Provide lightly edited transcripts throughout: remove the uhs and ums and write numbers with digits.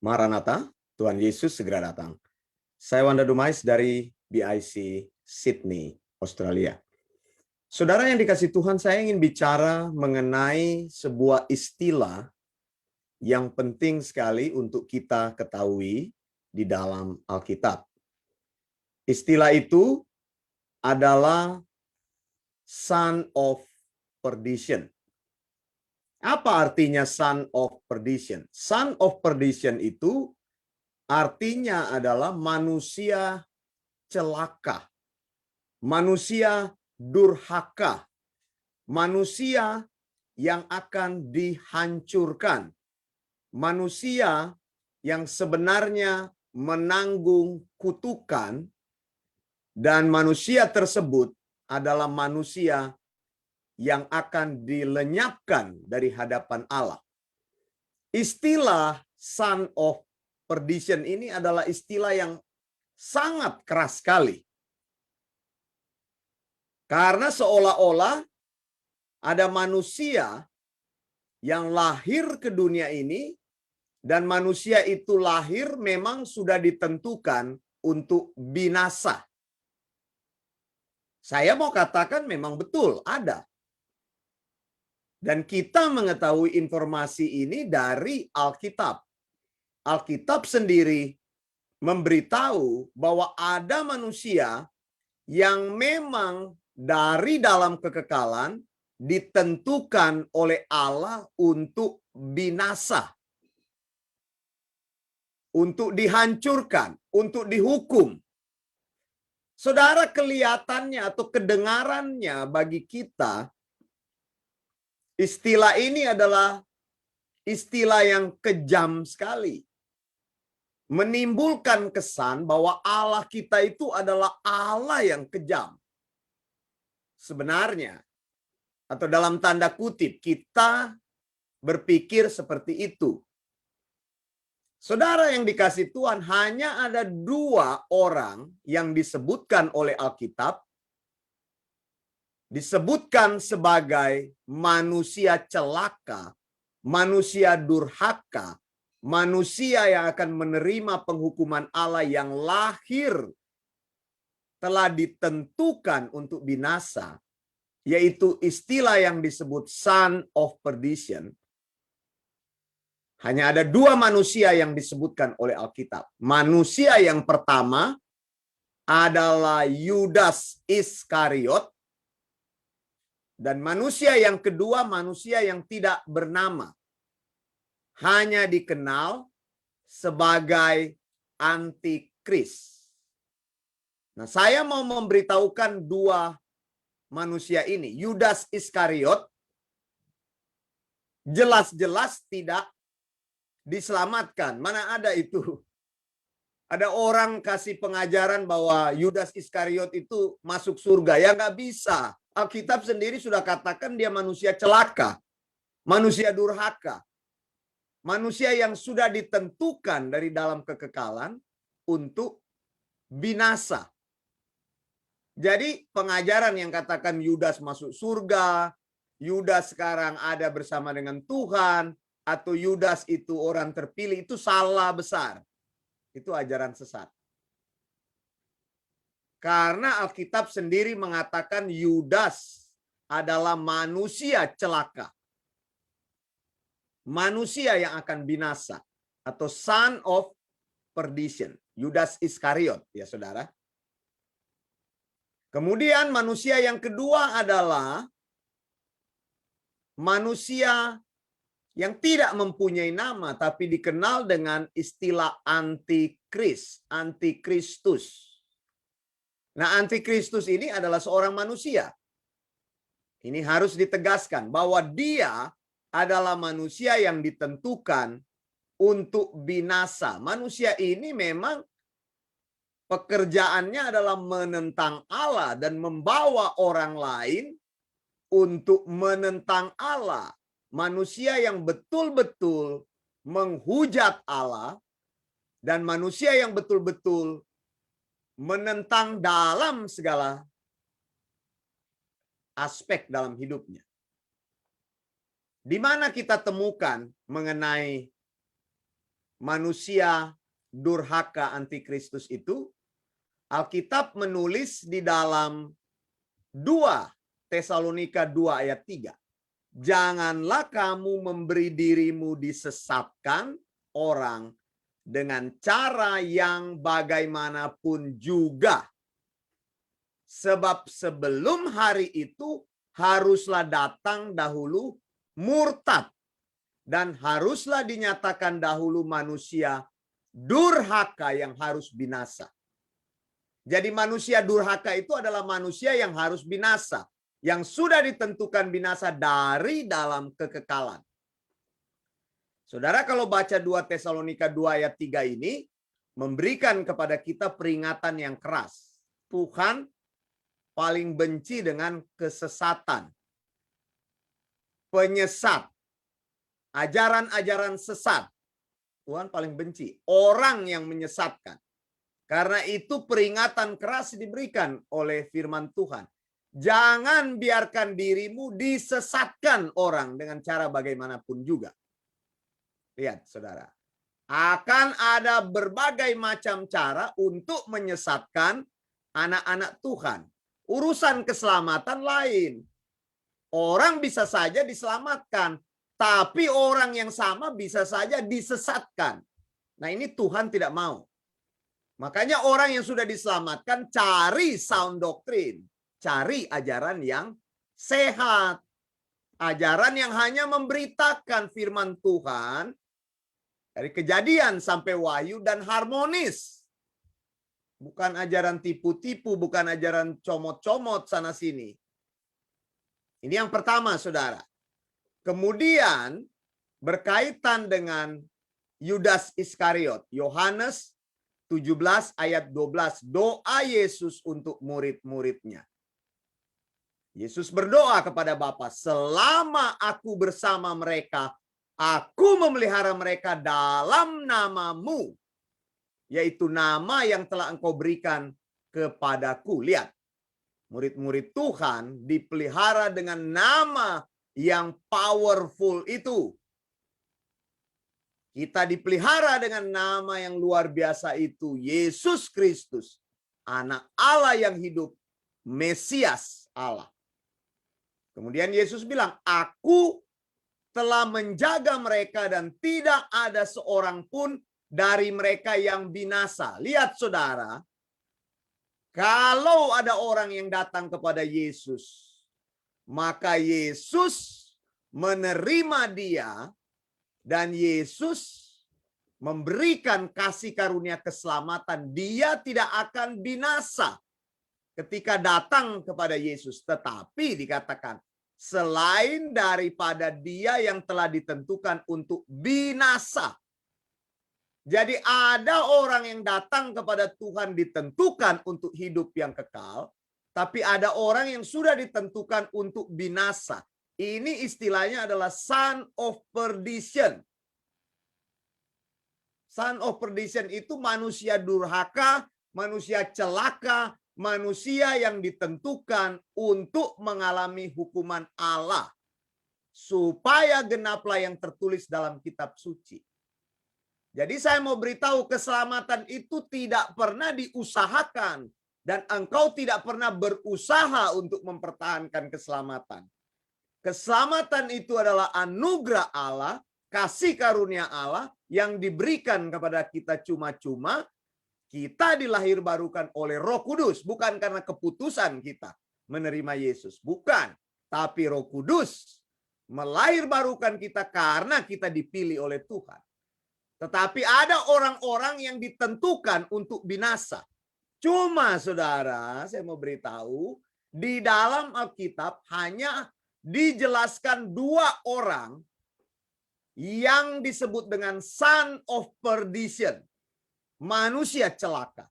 Maranatha, Tuhan Yesus segera datang. Saya Wanda Dumais dari BIC Sydney, Australia. Saudara yang dikasih Tuhan, saya ingin bicara mengenai sebuah istilah yang penting sekali untuk kita ketahui di dalam Alkitab. Istilah itu adalah son of perdition. Apa artinya son of perdition? Son of perdition itu artinya adalah manusia celaka, manusia durhaka, manusia yang akan dihancurkan, manusia yang sebenarnya menanggung kutukan, dan manusia tersebut adalah manusia yang akan dilenyapkan dari hadapan Allah. Istilah son of perdition ini adalah istilah yang sangat keras sekali. Karena seolah-olah ada manusia yang lahir ke dunia ini, dan manusia itu lahir memang sudah ditentukan untuk binasa. Saya mau katakan memang betul ada. Dan kita mengetahui informasi ini dari Alkitab. Alkitab sendiri memberitahu bahwa ada manusia yang memang dari dalam kekekalan ditentukan oleh Allah untuk binasa, untuk dihancurkan, untuk dihukum. Saudara, kelihatannya atau kedengarannya bagi kita, istilah ini adalah istilah yang kejam sekali. Menimbulkan kesan bahwa Allah kita itu adalah Allah yang kejam. Sebenarnya, atau dalam tanda kutip, kita berpikir seperti itu. Saudara yang dikasih Tuhan, hanya ada dua orang yang disebutkan oleh Alkitab, disebutkan sebagai manusia celaka, manusia durhaka, manusia yang akan menerima penghukuman Allah yang lahir telah ditentukan untuk binasa, yaitu istilah yang disebut son of perdition. Hanya ada dua manusia yang disebutkan oleh Alkitab. Manusia yang pertama adalah Yudas Iskariot, dan manusia yang kedua manusia yang tidak bernama, hanya dikenal sebagai antikris. Nah, saya mau memberitahukan dua manusia ini. Yudas Iskariot jelas-jelas tidak diselamatkan. Mana ada itu? Ada orang kasih pengajaran bahwa Yudas Iskariot itu masuk surga. Ya nggak bisa. Alkitab sendiri sudah katakan dia manusia celaka, manusia durhaka, manusia yang sudah ditentukan dari dalam kekekalan untuk binasa. Jadi pengajaran yang katakan Yudas masuk surga, Yudas sekarang ada bersama dengan Tuhan, atau Yudas itu orang terpilih, itu salah besar. Itu ajaran sesat. Karena Alkitab sendiri mengatakan Yudas adalah manusia celaka. Manusia yang akan binasa. Atau son of perdition. Yudas Iskariot, ya saudara. Kemudian manusia yang kedua adalah manusia yang tidak mempunyai nama, tapi dikenal dengan istilah antikris, antikristus. Nah, antikristus ini adalah seorang manusia. Ini harus ditegaskan bahwa dia adalah manusia yang ditentukan untuk binasa. Manusia ini memang pekerjaannya adalah menentang Allah dan membawa orang lain untuk menentang Allah. Manusia yang betul-betul menghujat Allah dan manusia yang betul-betul menentang dalam segala aspek dalam hidupnya. Di mana kita temukan mengenai manusia durhaka antikristus itu, Alkitab menulis di dalam 2 Tesalonika 2 ayat 3. Janganlah kamu memberi dirimu disesatkan orang dengan cara yang bagaimanapun juga. Sebab sebelum hari itu haruslah datang dahulu murtad dan haruslah dinyatakan dahulu manusia durhaka yang harus binasa. Jadi manusia durhaka itu adalah manusia yang harus binasa, yang sudah ditentukan binasa dari dalam kekekalan. Saudara, kalau baca 2 Tesalonika 2 ayat 3 ini memberikan kepada kita peringatan yang keras. Tuhan paling benci dengan kesesatan, penyesat, ajaran-ajaran sesat. Tuhan paling benci orang yang menyesatkan. Karena itu peringatan keras diberikan oleh firman Tuhan. Jangan biarkan dirimu disesatkan orang dengan cara bagaimanapun juga. Lihat, saudara. Akan ada berbagai macam cara untuk menyesatkan anak-anak Tuhan. Urusan keselamatan lain. Orang bisa saja diselamatkan, tapi orang yang sama bisa saja disesatkan. Nah, ini Tuhan tidak mau. Makanya orang yang sudah diselamatkan cari sound doctrine, cari ajaran yang sehat. Ajaran yang hanya memberitakan firman Tuhan dari Kejadian sampai Wahyu dan harmonis. Bukan ajaran tipu-tipu, bukan ajaran comot-comot sana sini. Ini yang pertama, saudara. Kemudian berkaitan dengan Yudas Iskariot, Yohanes 17 ayat 12, doa Yesus untuk murid-muridnya. Yesus berdoa kepada Bapa, selama aku bersama mereka, aku memelihara mereka dalam namamu, yaitu nama yang telah engkau berikan kepadaku. Lihat, murid-murid Tuhan dipelihara dengan nama yang powerful itu. Kita dipelihara dengan nama yang luar biasa itu, Yesus Kristus, Anak Allah yang hidup, Mesias Allah. Kemudian Yesus bilang, aku telah menjaga mereka dan tidak ada seorang pun dari mereka yang binasa. Lihat, saudara, kalau ada orang yang datang kepada Yesus, maka Yesus menerima dia dan Yesus memberikan kasih karunia keselamatan. Dia tidak akan binasa ketika datang kepada Yesus. Tetapi dikatakan, selain daripada dia yang telah ditentukan untuk binasa. Jadi ada orang yang datang kepada Tuhan ditentukan untuk hidup yang kekal, tapi ada orang yang sudah ditentukan untuk binasa. Ini istilahnya adalah son of perdition. Son of perdition itu manusia durhaka, manusia celaka, manusia yang ditentukan untuk mengalami hukuman Allah. Supaya genaplah yang tertulis dalam kitab suci. Jadi saya mau beritahu, keselamatan itu tidak pernah diusahakan. Dan engkau tidak pernah berusaha untuk mempertahankan keselamatan. Keselamatan itu adalah anugerah Allah, kasih karunia Allah yang diberikan kepada kita cuma-cuma. Kita dilahirbarukan oleh Roh Kudus, bukan karena keputusan kita menerima Yesus. Bukan, tapi Roh Kudus melahirbarukan kita karena kita dipilih oleh Tuhan. Tetapi ada orang-orang yang ditentukan untuk binasa. Cuma, saudara, saya mau beritahu, di dalam Alkitab hanya dijelaskan 2 orang yang disebut dengan son of perdition. Manusia celaka,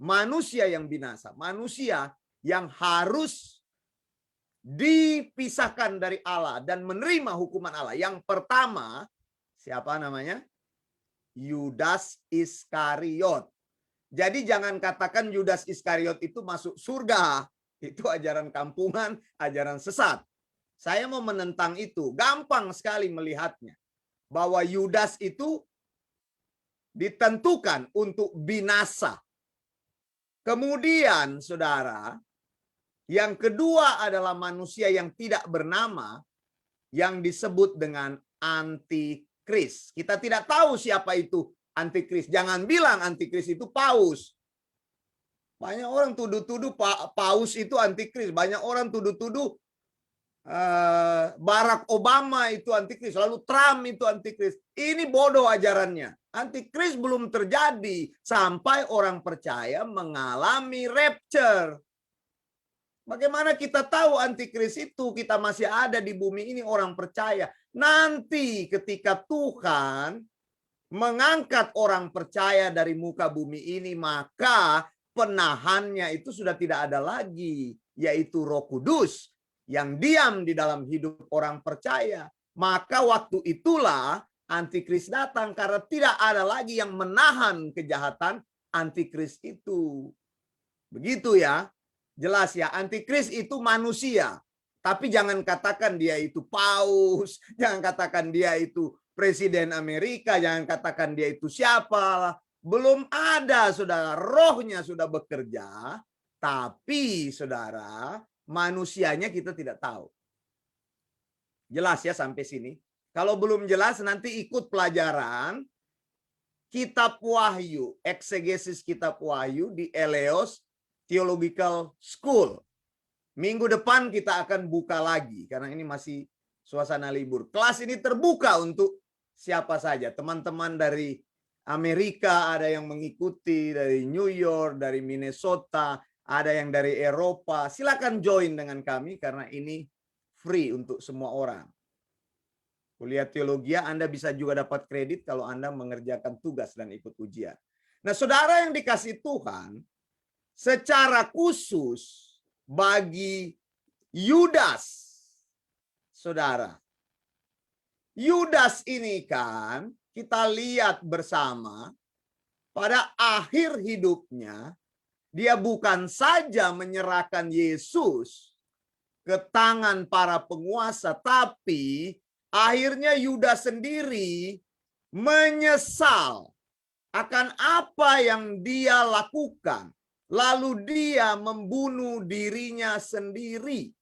manusia yang binasa, manusia yang harus dipisahkan dari Allah dan menerima hukuman Allah. Yang pertama, siapa namanya? Yudas Iskariot. Jadi jangan katakan Yudas Iskariot itu masuk surga. Itu ajaran kampungan, ajaran sesat. Saya mau menentang itu. Gampang sekali melihatnya. Bahwa Yudas itu ditentukan untuk binasa. Kemudian, saudara, yang kedua adalah manusia yang tidak bernama, yang disebut dengan antikris. Kita tidak tahu siapa itu antikris. Jangan bilang antikris itu paus. Banyak orang tuduh-tuduh paus itu antikris. Banyak orang tuduh-tuduh Barack Obama itu antikris, lalu Trump itu antikris. Ini bodoh ajarannya. Antikris belum terjadi sampai orang percaya mengalami rapture. Bagaimana kita tahu antikris itu? Kita masih ada di bumi ini orang percaya. Nanti ketika Tuhan mengangkat orang percaya dari muka bumi ini, maka penahannya itu sudah tidak ada lagi, yaitu Roh Kudus yang diam di dalam hidup orang percaya. Maka waktu itulah antikris datang, karena tidak ada lagi yang menahan kejahatan antikris itu. Begitu ya. Jelas ya, antikris itu manusia. Tapi jangan katakan dia itu paus, jangan katakan dia itu presiden Amerika, jangan katakan dia itu siapa. Belum ada, saudara. Rohnya sudah bekerja, tapi saudara, manusianya kita tidak tahu. Jelas ya sampai sini? Kalau belum jelas, nanti ikut pelajaran Kitab Wahyu, eksegesis Kitab Wahyu di Eleos Theological School. Minggu depan kita akan buka lagi, karena ini masih suasana libur. Kelas ini terbuka untuk siapa saja. Teman-teman dari Amerika ada yang mengikuti, dari New York, dari Minnesota, ada yang dari Eropa. Silakan join dengan kami karena ini free untuk semua orang. Kuliah teologi Anda bisa juga dapat kredit kalau Anda mengerjakan tugas dan ikut ujian. Nah, saudara yang dikasih Tuhan, secara khusus bagi Yudas, saudara. Yudas ini kan kita lihat bersama pada akhir hidupnya, dia bukan saja menyerahkan Yesus ke tangan para penguasa, tapi akhirnya Yudas sendiri menyesal akan apa yang dia lakukan. Lalu dia membunuh dirinya sendiri.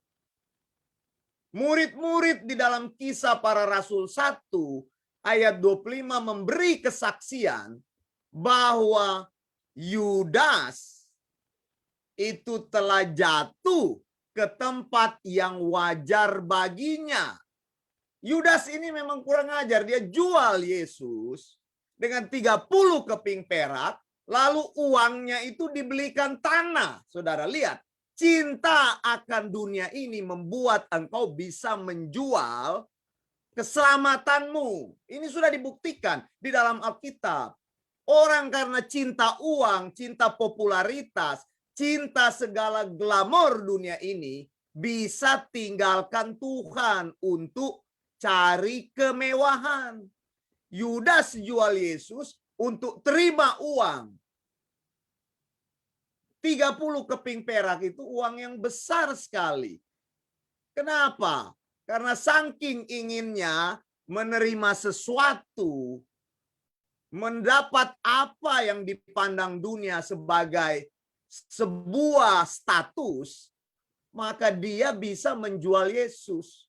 Murid-murid di dalam Kisah Para Rasul 1 ayat 25 memberi kesaksian bahwa Yudas itu telah jatuh ke tempat yang wajar baginya. Yudas ini memang kurang ajar. Dia jual Yesus dengan 30 keping perak, lalu uangnya itu dibelikan tanah. Saudara lihat, cinta akan dunia ini membuat engkau bisa menjual keselamatanmu. Ini sudah dibuktikan di dalam Alkitab. Orang karena cinta uang, cinta popularitas, cinta segala glamor dunia ini, bisa tinggalkan Tuhan untuk cari kemewahan. Yudas jual Yesus untuk terima uang. 30 keping perak itu uang yang besar sekali. Kenapa? Karena saking inginnya menerima sesuatu, mendapat apa yang dipandang dunia sebagai sebuah status, maka dia bisa menjual Yesus.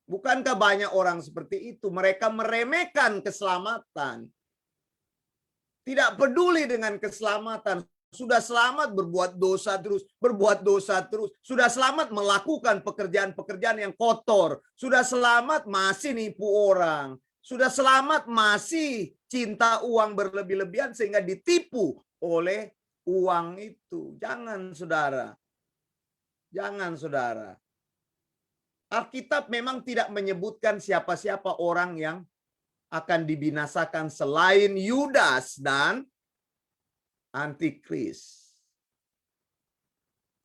Bukankah banyak orang seperti itu? Mereka meremehkan keselamatan. Tidak peduli dengan keselamatan. Sudah selamat berbuat dosa terus, berbuat dosa terus. Sudah selamat melakukan pekerjaan-pekerjaan yang kotor. Sudah selamat masih nipu orang. Sudah selamat masih cinta uang berlebih-lebihan sehingga ditipu oleh uang itu. Jangan, saudara. Jangan, saudara. Alkitab memang tidak menyebutkan siapa-siapa orang yang akan dibinasakan selain Yudas dan antikris.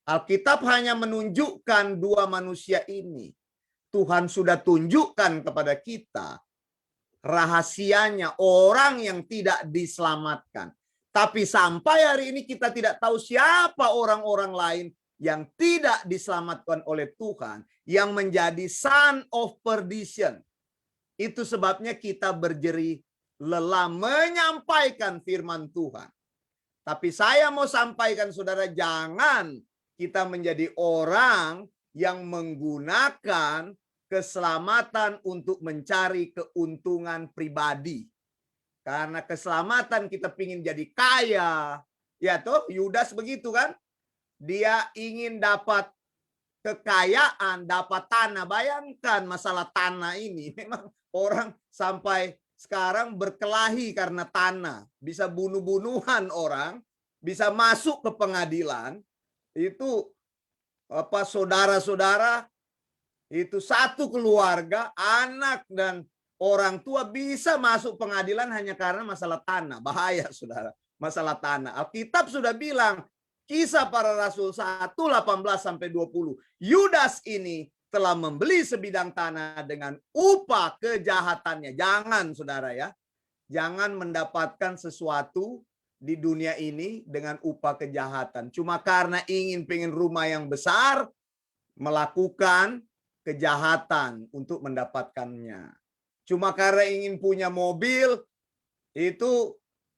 Alkitab hanya menunjukkan dua manusia ini. Tuhan sudah tunjukkan kepada kita rahasianya orang yang tidak diselamatkan. Tapi sampai hari ini kita tidak tahu siapa orang-orang lain yang tidak diselamatkan oleh Tuhan, yang menjadi son of perdition. Itu sebabnya kita berjeri lelah menyampaikan firman Tuhan. Tapi saya mau sampaikan saudara, jangan kita menjadi orang yang menggunakan keselamatan untuk mencari keuntungan pribadi. Karena keselamatan kita ingin jadi kaya. Ya toh, Yudas begitu kan? Dia ingin dapat kekayaan, dapat tanah. Bayangkan masalah tanah ini. Memang orang sampai sekarang berkelahi karena tanah. Bisa bunuh-bunuhan orang, bisa masuk ke pengadilan. Itu saudara-saudara, itu satu keluarga, anak dan orang tua bisa masuk pengadilan hanya karena masalah tanah. Bahaya saudara, masalah tanah. Alkitab sudah bilang, Kisah Para Rasul 1:18-20. Yudas ini telah membeli sebidang tanah dengan upah kejahatannya. Jangan saudara ya. Jangan mendapatkan sesuatu di dunia ini dengan upah kejahatan. Cuma karena pengen rumah yang besar, melakukan kejahatan untuk mendapatkannya. Cuma karena ingin punya mobil, itu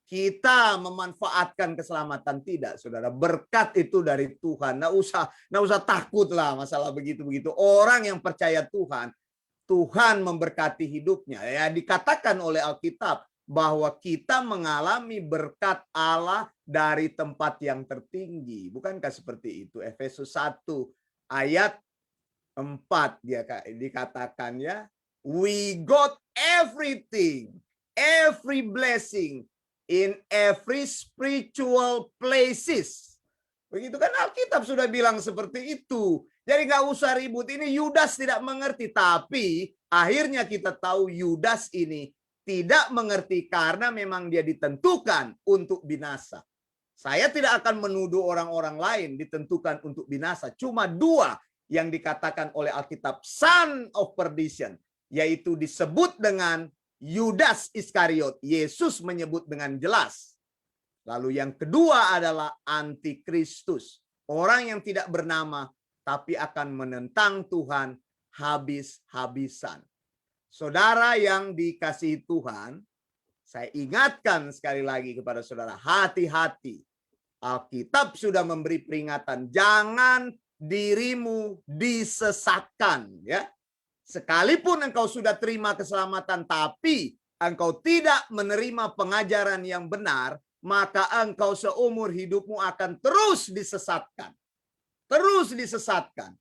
kita memanfaatkan keselamatan. Tidak, saudara. Berkat itu dari Tuhan. Nggak usah takutlah masalah begitu-begitu. Orang yang percaya Tuhan, Tuhan memberkati hidupnya. Ya, dikatakan oleh Alkitab bahwa kita mengalami berkat Allah dari tempat yang tertinggi. Bukankah seperti itu? Efesus 1 ayat 4 dia dikatakan ya. We got everything, every blessing in every spiritual places. Begitu kan Alkitab sudah bilang seperti itu. Jadi nggak usah ribut. Ini Yudas tidak mengerti. Tapi akhirnya kita tahu Yudas ini tidak mengerti karena memang dia ditentukan untuk binasa. Saya tidak akan menuduh orang-orang lain ditentukan untuk binasa. Cuma dua yang dikatakan oleh Alkitab son of perdition. Yaitu disebut dengan Yudas Iskariot. Yesus menyebut dengan jelas. Lalu yang kedua adalah antikristus. Orang yang tidak bernama tapi akan menentang Tuhan habis-habisan. Saudara yang dikasihi Tuhan, saya ingatkan sekali lagi kepada saudara, hati-hati. Alkitab sudah memberi peringatan, jangan dirimu disesatkan, ya. Sekalipun engkau sudah terima keselamatan, tapi engkau tidak menerima pengajaran yang benar, maka engkau seumur hidupmu akan terus disesatkan. Terus disesatkan.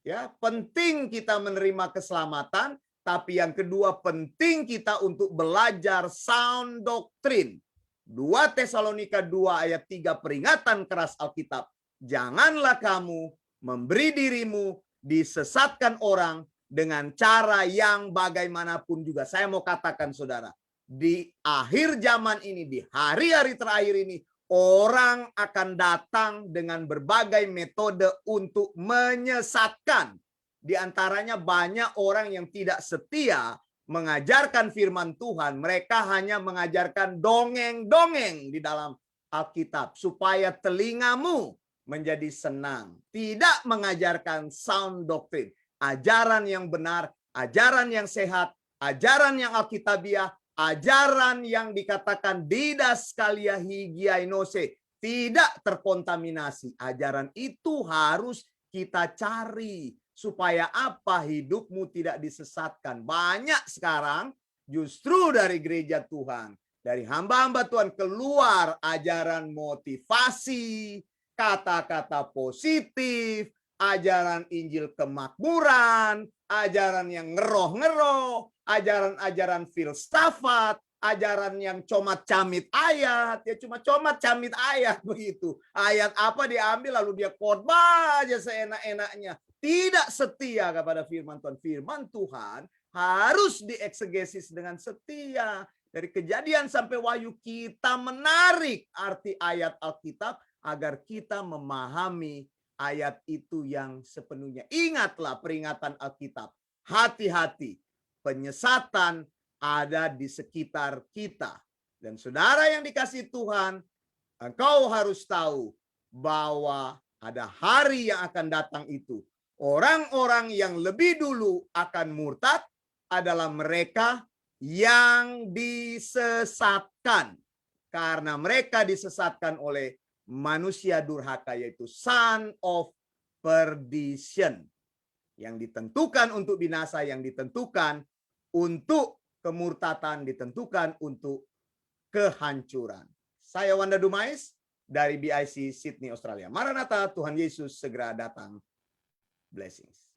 Ya, penting kita menerima keselamatan, tapi yang kedua penting kita untuk belajar sound doctrine. 2 Tesalonika 2 ayat 3 peringatan keras Alkitab. Janganlah kamu memberi dirimu disesatkan orang dengan cara yang bagaimanapun juga. Saya mau katakan saudara, di akhir zaman ini, di hari-hari terakhir ini, orang akan datang dengan berbagai metode untuk menyesatkan. Di antaranya banyak orang yang tidak setia mengajarkan firman Tuhan. Mereka hanya mengajarkan dongeng-dongeng di dalam Alkitab supaya telingamu menjadi senang. Tidak mengajarkan sound doctrine. Ajaran yang benar, ajaran yang sehat, ajaran yang alkitabiah, ajaran yang dikatakan didaskalia higiainose, tidak terkontaminasi. Ajaran itu harus kita cari supaya apa? Hidupmu tidak disesatkan. Banyak sekarang justru dari gereja Tuhan, dari hamba-hamba Tuhan keluar ajaran motivasi, kata-kata positif, ajaran Injil kemakmuran, ajaran yang ngeroh-ngeroh, ajaran-ajaran filsafat, ajaran yang comat-camit ayat, ya cuma comat-camit ayat begitu. Ayat apa diambil lalu dia khotbah aja seenak-enaknya. Tidak setia kepada firman Tuhan. Firman Tuhan harus dieksegesis dengan setia. Dari Kejadian sampai Wahyu kita menarik arti ayat Alkitab agar kita memahami ayat itu yang sepenuhnya. Ingatlah peringatan Alkitab. Hati-hati. Penyesatan ada di sekitar kita. Dan saudara yang dikasihi Tuhan, engkau harus tahu bahwa ada hari yang akan datang itu. Orang-orang yang lebih dulu akan murtad adalah mereka yang disesatkan, karena mereka disesatkan oleh manusia durhaka, yaitu son of perdition, yang ditentukan untuk binasa, yang ditentukan untuk kemurtatan, ditentukan untuk kehancuran. Saya Wanda Dumais dari BIC Sydney, Australia. Maranatha, Tuhan Yesus segera datang. Blessings.